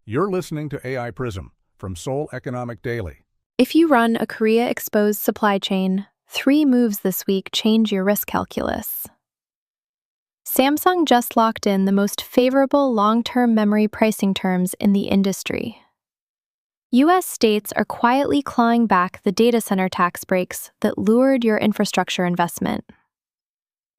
You're listening to AI Prism from Seoul Economic Daily. If you run a Korea-exposed supply chain, 3 moves this week change your risk calculus. Samsung just locked in the most favorable long-term memory pricing terms in the industry. U.S. states are quietly clawing back the data center tax breaks that lured your infrastructure investment.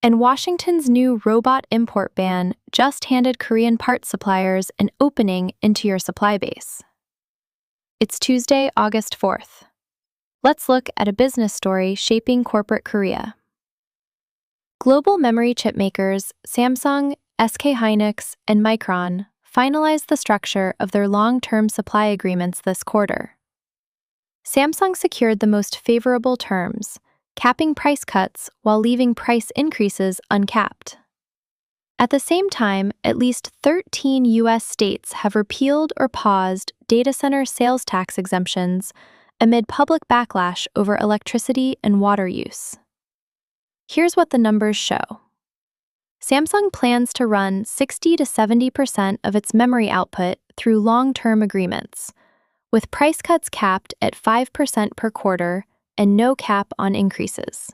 And Washington's new robot import ban just handed Korean parts suppliers an opening into your supply base. It's Tuesday, August 4th. Let's look at a business story shaping corporate Korea. Global memory chip makers Samsung, SK Hynix, and Micron finalized the structure of their long-term supply agreements this quarter. Samsung secured the most favorable terms, capping price cuts while leaving price increases uncapped. At the same time, at least 13 U.S. states have repealed or paused data center sales tax exemptions amid public backlash over electricity and water use. Here's what the numbers show. Samsung plans to run 60 to 70% of its memory output through long-term agreements, with price cuts capped at 5% per quarter and no cap on increases.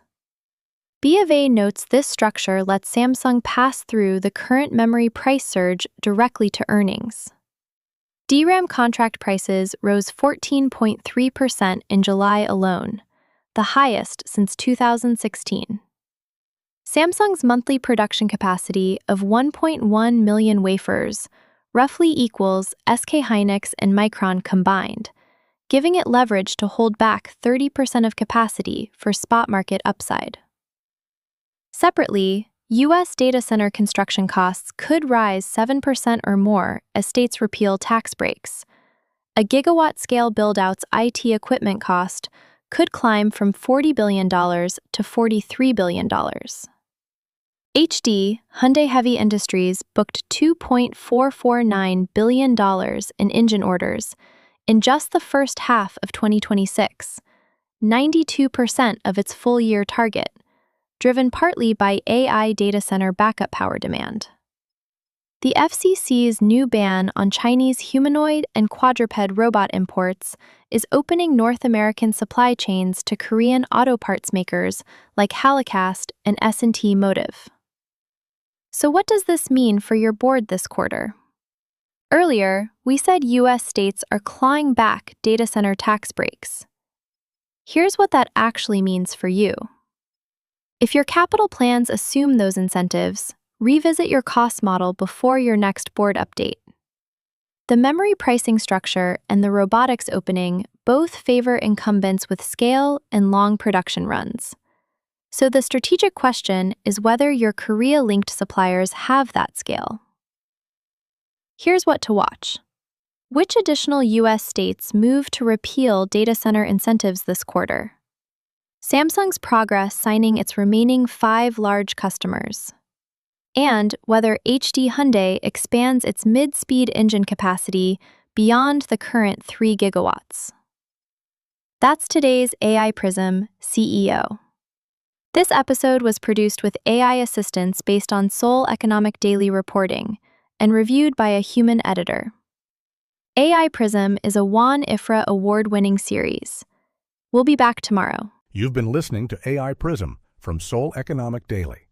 BofA notes this structure lets Samsung pass through the current memory price surge directly to earnings. DRAM contract prices rose 14.3% in July alone, the highest since 2016. Samsung's monthly production capacity of 1.1 million wafers roughly equals SK Hynix and Micron combined, giving it leverage to hold back 30% of capacity for spot market upside. Separately, U.S. data center construction costs could rise 7% or more as states repeal tax breaks. A gigawatt-scale buildout's IT equipment cost could climb from $40 billion to $43 billion. Hyundai Heavy Industries booked $2.449 billion in engine orders in just the first half of 2026, 92% of its full-year target, driven partly by AI data center backup power demand. The FCC's new ban on Chinese humanoid and quadruped robot imports is opening North American supply chains to Korean auto parts makers like Halicast and S&T Motive. So what does this mean for your board this quarter? Earlier, we said U.S. states are clawing back data center tax breaks. Here's what that actually means for you. If your capital plans assume those incentives, revisit your cost model before your next board update. The memory pricing structure and the robotics opening both favor incumbents with scale and long production runs. So the strategic question is whether your Korea-linked suppliers have that scale. Here's what to watch. Which additional U.S. states move to repeal data center incentives this quarter? Samsung's progress signing its remaining 5 large customers. And whether Hyundai expands its mid-speed engine capacity beyond the current 3 gigawatts. That's today's AI Prism CEO. This episode was produced with AI assistance based on Seoul Economic Daily reporting and reviewed by a human editor. AI Prism is a Juan Ifrah award-winning series. We'll be back tomorrow. You've been listening to AI Prism from Seoul Economic Daily.